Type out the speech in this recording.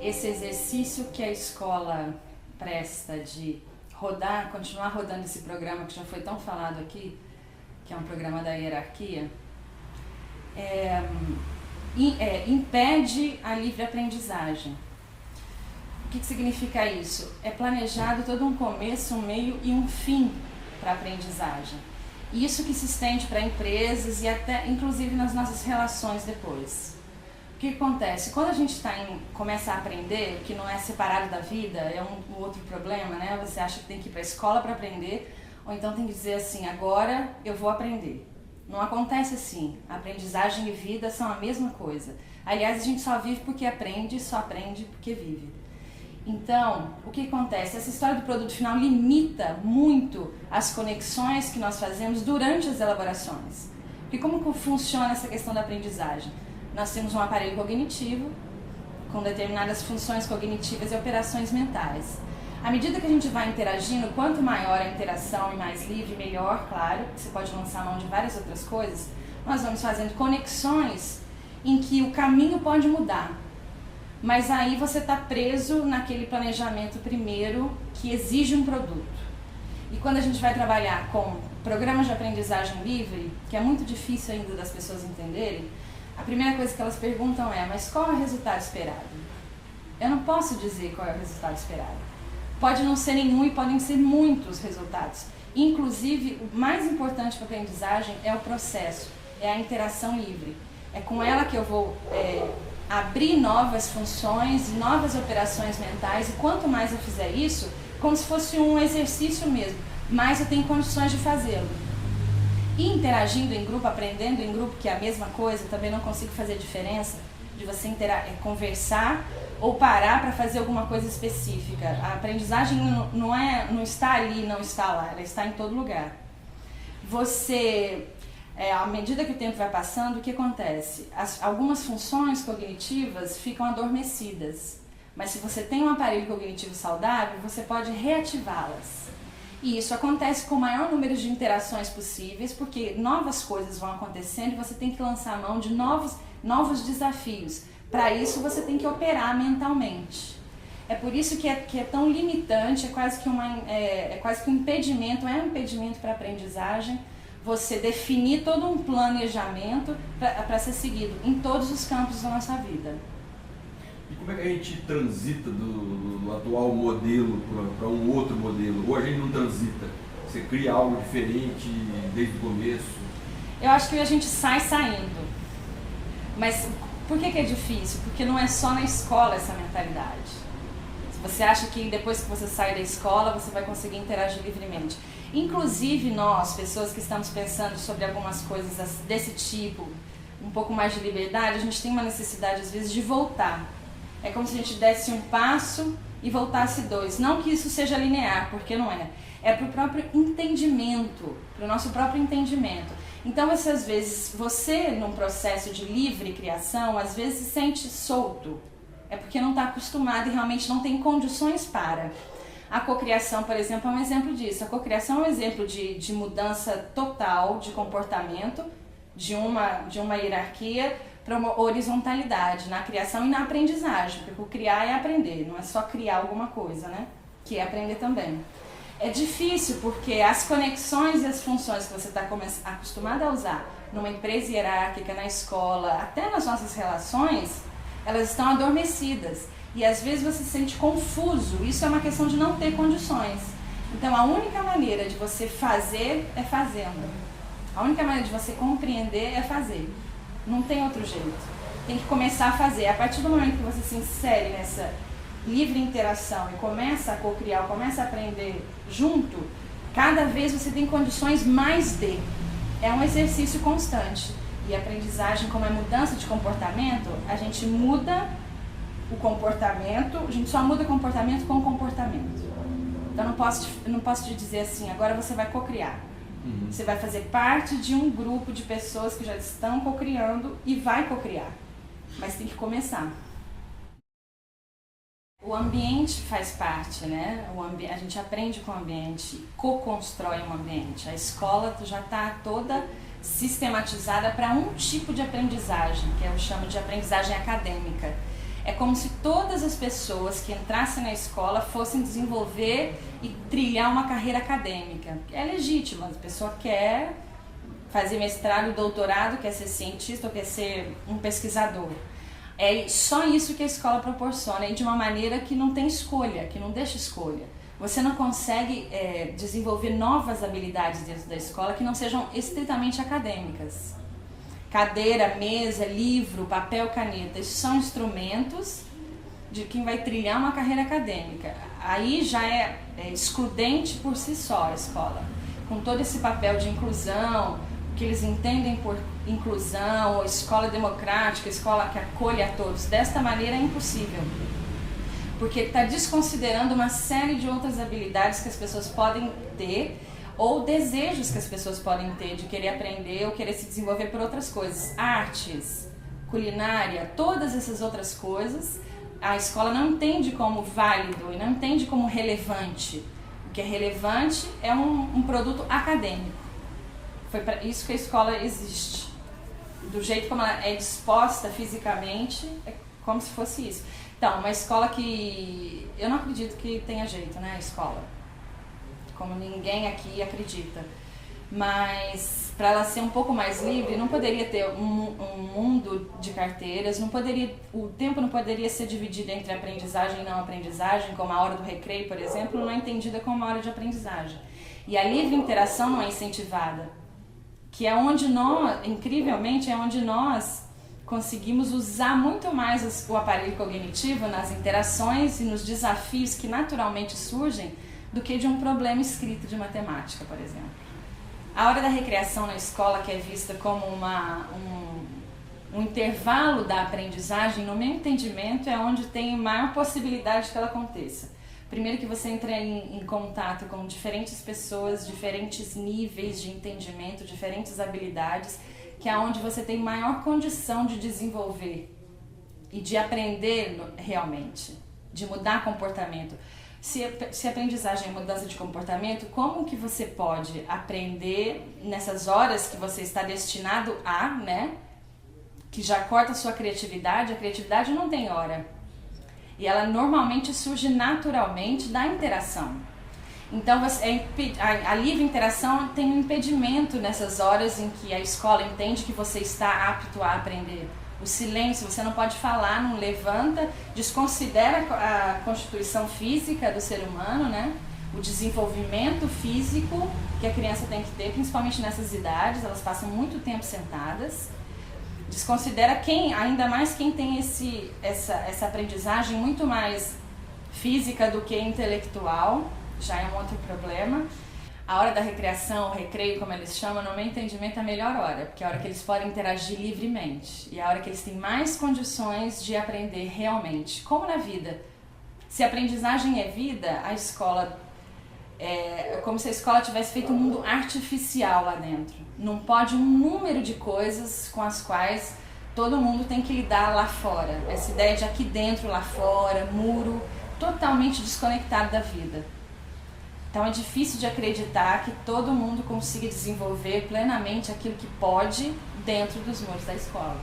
Esse exercício que a escola presta de rodar, continuar rodando esse programa que já foi tão falado aqui, que é um programa da hierarquia, impede a livre aprendizagem. O que significa isso? É planejado todo um começo, um meio e um fim para a aprendizagem. Isso que se estende para empresas e até inclusive nas nossas relações depois. O que acontece? Quando a gente começa a aprender, que não é separado da vida, é um outro problema, né? Você acha que tem que ir para a escola para aprender, ou então tem que dizer assim, agora eu vou aprender. Não acontece assim. A aprendizagem e vida são a mesma coisa. Aliás, a gente só vive porque aprende, só aprende porque vive. Então, o que acontece? Essa história do produto final limita muito as conexões que nós fazemos durante as elaborações. Porque como funciona essa questão da aprendizagem? Nós temos um aparelho cognitivo com determinadas funções cognitivas e operações mentais. À medida que a gente vai interagindo, quanto maior a interação e mais livre, melhor, claro, você pode lançar mão de várias outras coisas, nós vamos fazendo conexões em que o caminho pode mudar. Mas aí você está preso naquele planejamento primeiro que exige um produto. E quando a gente vai trabalhar com programas de aprendizagem livre, que é muito difícil ainda das pessoas entenderem, a primeira coisa que elas perguntam é, mas qual é o resultado esperado? Eu não posso dizer qual é o resultado esperado. Pode não ser nenhum e podem ser muitos resultados. Inclusive, o mais importante para a aprendizagem é o processo, é a interação livre. É com ela que eu vou abrir novas funções, novas operações mentais, e quanto mais eu fizer isso, como se fosse um exercício mesmo, mais eu tenho condições de fazê-lo. E interagindo em grupo, aprendendo em grupo, que é a mesma coisa, também não consigo fazer diferença de você conversar ou parar para fazer alguma coisa específica. A aprendizagem não está ali, não está lá, ela está em todo lugar. À medida que o tempo vai passando, o que acontece? Algumas funções cognitivas ficam adormecidas, mas se você tem um aparelho cognitivo saudável, você pode reativá-las. E isso acontece com o maior número de interações possíveis, porque novas coisas vão acontecendo e você tem que lançar a mão de novos desafios. Para isso, você tem que operar mentalmente. É por isso que é tão limitante, é quase que um impedimento, é um impedimento para a aprendizagem, você definir todo um planejamento para ser seguido em todos os campos da nossa vida. E como é que a gente transita do atual modelo para um outro modelo? Ou a gente não transita? Você cria algo diferente desde o começo? Eu acho que a gente sai saindo. Mas por que é difícil? Porque não é só na escola essa mentalidade. Se você acha que depois que você sai da escola, você vai conseguir interagir livremente. Inclusive nós, pessoas que estamos pensando sobre algumas coisas desse tipo, um pouco mais de liberdade, a gente tem uma necessidade às vezes de voltar. É como se a gente desse um passo e voltasse dois. Não que isso seja linear, porque não é. É para o próprio entendimento, para o nosso próprio entendimento. Então, às vezes, você num processo de livre criação, às vezes se sente solto. É porque não está acostumado e realmente não tem condições para. A cocriação, por exemplo, é um exemplo disso. A cocriação é um exemplo de mudança total de comportamento, de uma hierarquia para uma horizontalidade na criação e na aprendizagem, porque o criar é aprender, não é só criar alguma coisa, né? Que é aprender também. É difícil porque as conexões e as funções que você está acostumado a usar numa empresa hierárquica, na escola, até nas nossas relações, elas estão adormecidas. E às vezes você se sente confuso, isso é uma questão de não ter condições. Então a única maneira de você fazer é fazendo. A única maneira de você compreender é fazer. Não tem outro jeito. Tem que começar a fazer. A partir do momento que você se insere nessa livre interação e começa a cocriar, começa a aprender junto, cada vez você tem condições mais de. É um exercício constante. E a aprendizagem, como é mudança de comportamento, a gente muda o comportamento, a gente só muda o comportamento com o comportamento. Então não posso te dizer assim, agora você vai cocriar. Você vai fazer parte de um grupo de pessoas que já estão cocriando e vai cocriar. Mas tem que começar. O ambiente faz parte, né? A gente aprende com o ambiente, co-constrói um ambiente. A escola já está toda sistematizada para um tipo de aprendizagem, que eu chamo de aprendizagem acadêmica. É como se todas as pessoas que entrassem na escola fossem desenvolver e trilhar uma carreira acadêmica. É legítimo, a pessoa quer fazer mestrado, doutorado, quer ser cientista ou quer ser um pesquisador. É só isso que a escola proporciona, e de uma maneira que não tem escolha, que não deixa escolha. Você não consegue desenvolver novas habilidades dentro da escola que não sejam estritamente acadêmicas. Cadeira, mesa, livro, papel, caneta, isso são instrumentos de quem vai trilhar uma carreira acadêmica. Aí já é excludente por si só a escola, com todo esse papel de inclusão, o que eles entendem por inclusão, escola democrática, escola que acolhe a todos. Desta maneira é impossível, porque está desconsiderando uma série de outras habilidades que as pessoas podem ter, ou desejos que as pessoas podem ter de querer aprender ou querer se desenvolver por outras coisas. Artes, culinária, todas essas outras coisas, a escola não entende como válido e não entende como relevante. O que é relevante é um produto acadêmico. Foi para isso que a escola existe. Do jeito como ela é disposta fisicamente, é como se fosse isso. Então, uma escola que... eu não acredito que tenha jeito, né, a escola. Como ninguém aqui acredita. Mas para ela ser um pouco mais livre, não poderia ter um mundo de carteiras, o tempo não poderia ser dividido entre aprendizagem e não aprendizagem, como a hora do recreio, por exemplo, não é entendida como uma hora de aprendizagem. E a livre interação não é incentivada, que é onde nós, incrivelmente, é onde nós conseguimos usar muito mais o aparelho cognitivo nas interações e nos desafios que naturalmente surgem do que de um problema escrito de matemática, por exemplo. A hora da recreação na escola, que é vista como um intervalo da aprendizagem, no meu entendimento, é onde tem maior possibilidade que ela aconteça. Primeiro que você entra em contato com diferentes pessoas, diferentes níveis de entendimento, diferentes habilidades, que é onde você tem maior condição de desenvolver e de aprender realmente, de mudar comportamento. Se a aprendizagem é mudança de comportamento, como que você pode aprender nessas horas que você está destinado a, né? Que já corta a sua criatividade. A criatividade não tem hora. E ela normalmente surge naturalmente da interação. Então, a livre interação tem um impedimento nessas horas em que a escola entende que você está apto a aprender. O silêncio, você não pode falar, não levanta, desconsidera a constituição física do ser humano, né? O desenvolvimento físico que a criança tem que ter, principalmente nessas idades, elas passam muito tempo sentadas. Desconsidera ainda mais quem tem essa aprendizagem muito mais física do que intelectual, já é um outro problema. A hora da recreação, o recreio, como eles chamam, no meu entendimento é a melhor hora, porque é a hora que eles podem interagir livremente e é a hora que eles têm mais condições de aprender realmente, como na vida. Se a aprendizagem é vida, a escola é como se a escola tivesse feito um mundo artificial lá dentro. Não pode um número de coisas com as quais todo mundo tem que lidar lá fora. Essa ideia de aqui dentro, lá fora, muro, totalmente desconectado da vida. Então é difícil de acreditar que todo mundo consiga desenvolver plenamente aquilo que pode dentro dos muros da escola.